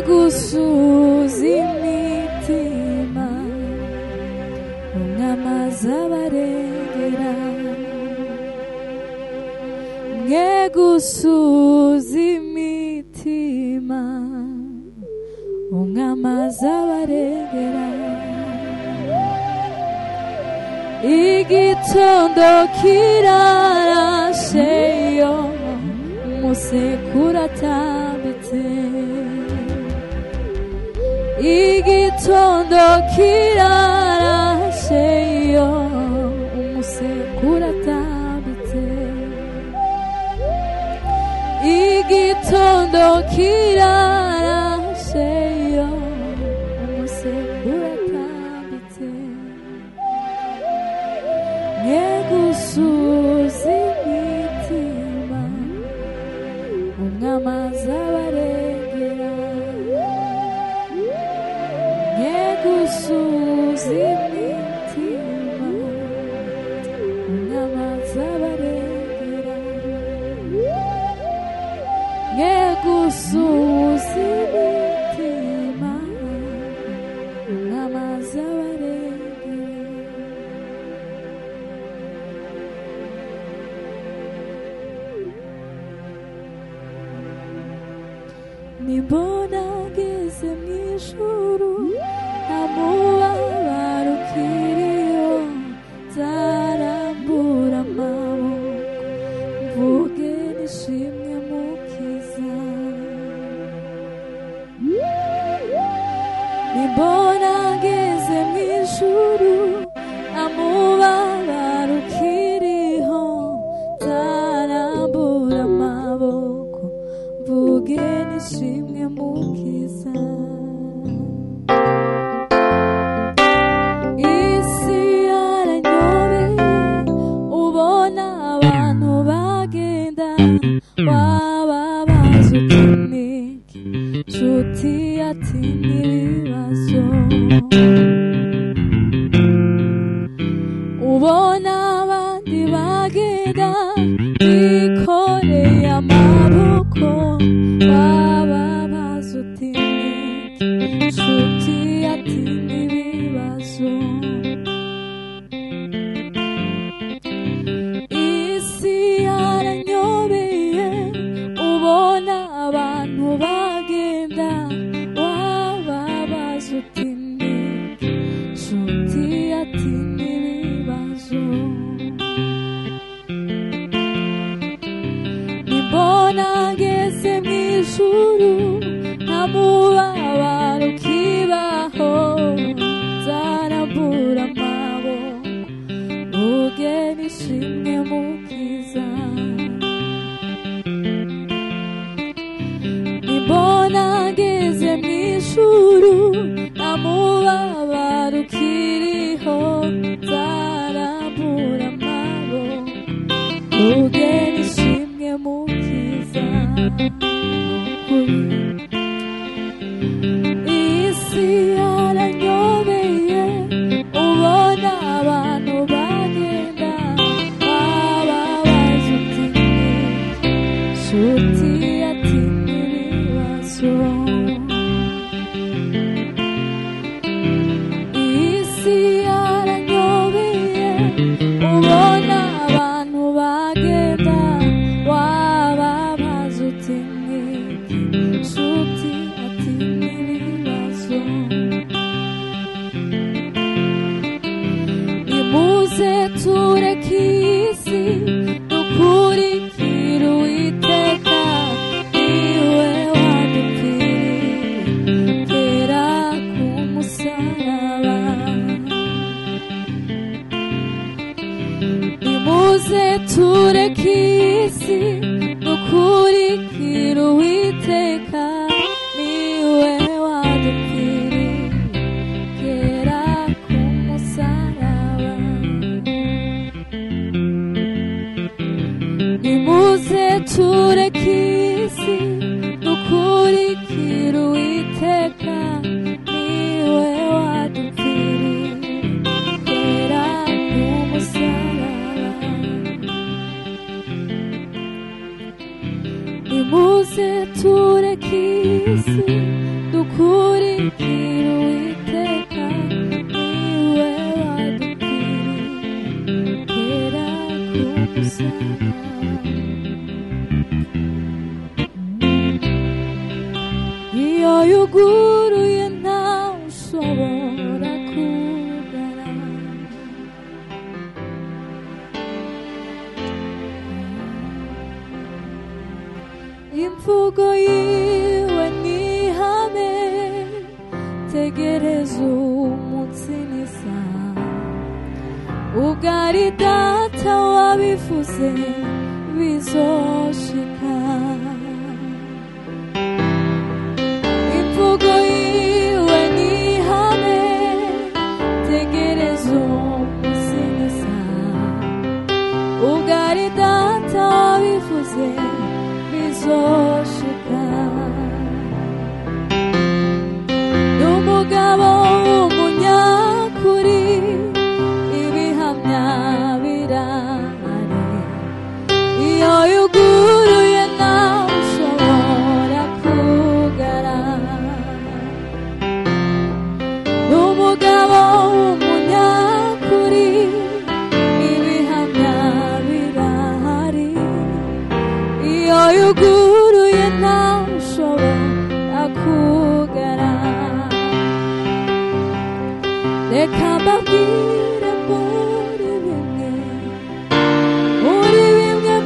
gusuza imitima mwamaza barengera mwe gusuza imitima mwamaza barengera igitondo kirarashe yo umusekuru atambitse igitondo kirarashe yo umusekuru atambitse igitondo kirarashe yo umusekuru atambitse gusuza imitima mwamaza barengera gusuza imitima mwamaza barengera gusuza imitima mwamaza nimbona ngeze mw'ijuru ntamubabaro ukiriho nzarambura amaboko mvuge nishimwe mukiza nimbona ngeze mw'ijuru ntamubabaro ukiriho nzarambura amaboko mvuge nishimwe mukiza isi yaranyobeye ubona abantu bagenda wababaza utiniki nshuti ati n'ibibazo ubona abandi bagenda bikoreye amaboko wababaza utiniki nshuti ati n'ibibazo isi yaranyobeye ubona abantu bagenda wababaza utiniki nshuti ati n'ibibazo nimbona ngeze mw'ijuru ntamubabaro ukibaho nzarambura amaboko mvuge nishimwe mukiza nimbona ngeze mw'ijuru ntamubabaro ukiriho nzarambura amaboko mvuge nishimwe mukiza isi yaranyobeye ubona abantu bagenda wababaza utiniki nshuti ati n'ibibazo isi yaranyobeye ubona abantu bagenda wababaza utiniki nshuti ati n'ibibazo nimuze tureke isi dukurikire Uwiteka niwe wadupfiriye kera ku musaraba nimuze tureke isi dukurikire Uwiteka niwe wadupfiriye kera ku musaraba nimuze tureke isi dukurikire Uwiteka niwe wadupfiriye kera ku musaraba nimuze tureke isi yuguruye ntawe ushobora kugara. Imvugo yiwe ni ihame, tegereza umunsi n'isaha, ubwo ari data wabivuze bizoshika. Imvugo yiwe ni ihame, tegereza umunsi n'isaha, ubwo ari data wabivuze bizoshika. N'umugabo w'umunyakuri, ibihamya birahari, iyo yuguruye ntawe ushobora kugara. N'umugabo w'umunyakuri, ibihamya birahari, iyo yuguruye ntawe ushobora kugara. Reka mbabwire muri bimwe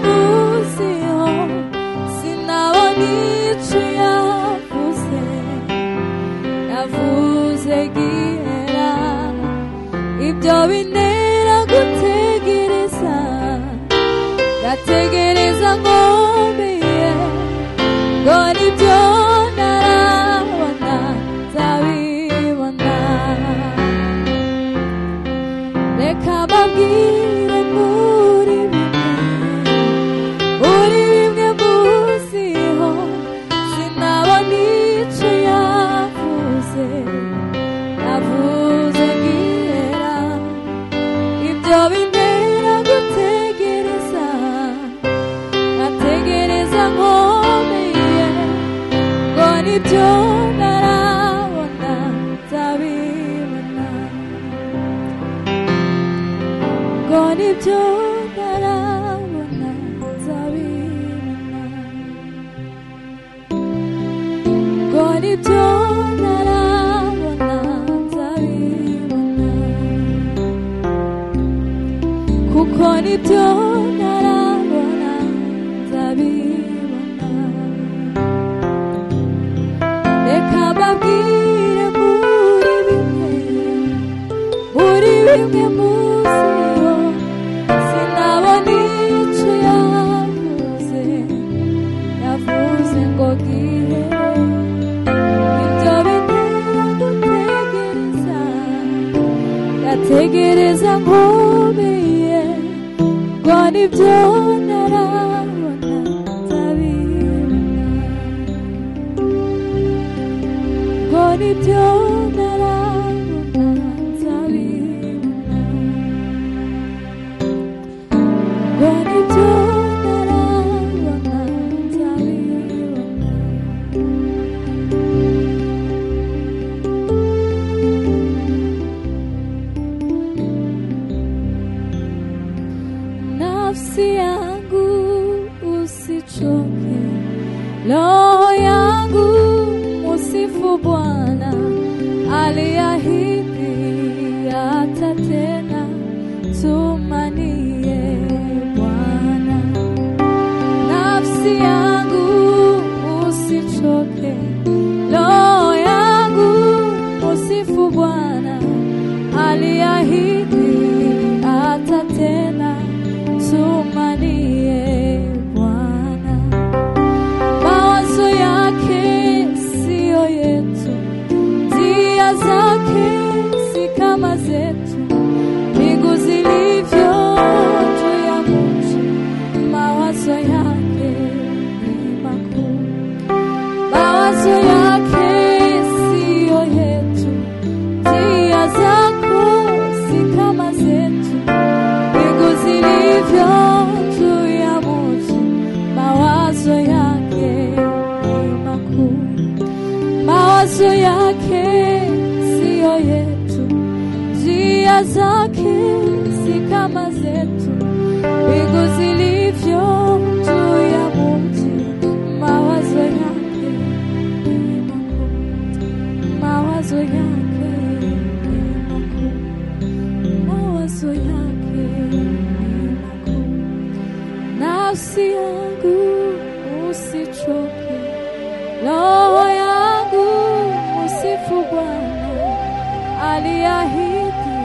muziho, sinabona ico yavuze, yavuze gihera. Ibyo bintera gutegereza, gategereza nkomeye, ngo nibyo narabona nzabibona. Reka mbabwire muri bimwe muziho, sinabona ico yavuze, yavuze gihera. Ibyo bintera gutegereza, gategereza nkomeye, ngo nibyo narabona nzabibona, ngo nibyo narabona nzabibona, ngo nibyo narabona nzabibona, kuko nibyo narabona nzabibona. Reka mbabwire muri bimwe muziho, sinabona ico yavuze, yavuze ngo gihere. Ibyo bintera gutegereza, gategereza nkomeye, ngo nibyo narabona nzabibona, ngo nibyo narabona nzabibona, ngo nibyo narabona nzabibona. Nafsi yangu usichoke, roho yangu musifu Bwana, aliahidi atatenda, tumanie Bwana. Nafsi yangu usichoke, roho yangu musifu Bwana, aliahidi atatenda, tumanie Bwana. Mawazo yake siyo yetu, njia zake si kama zetu, mbingu zilivyo juu ya nchi, mawazo yake ni makuu. Mawazo yake siyo yetu, njia zako si kama zetu, mbingu zilivyo juu ya nchi, mawazo yake ni makuu. Mawazo yake siyo yetu, njia zake si kama zetu, mbingu zilivyo juu ya nchi, mawazo yake ni makuu. mawazo yake ni makuu. Nafsi yangu usichoke, roho yangu usifu Bwana, aliahidi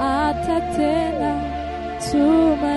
atatenda. Tuma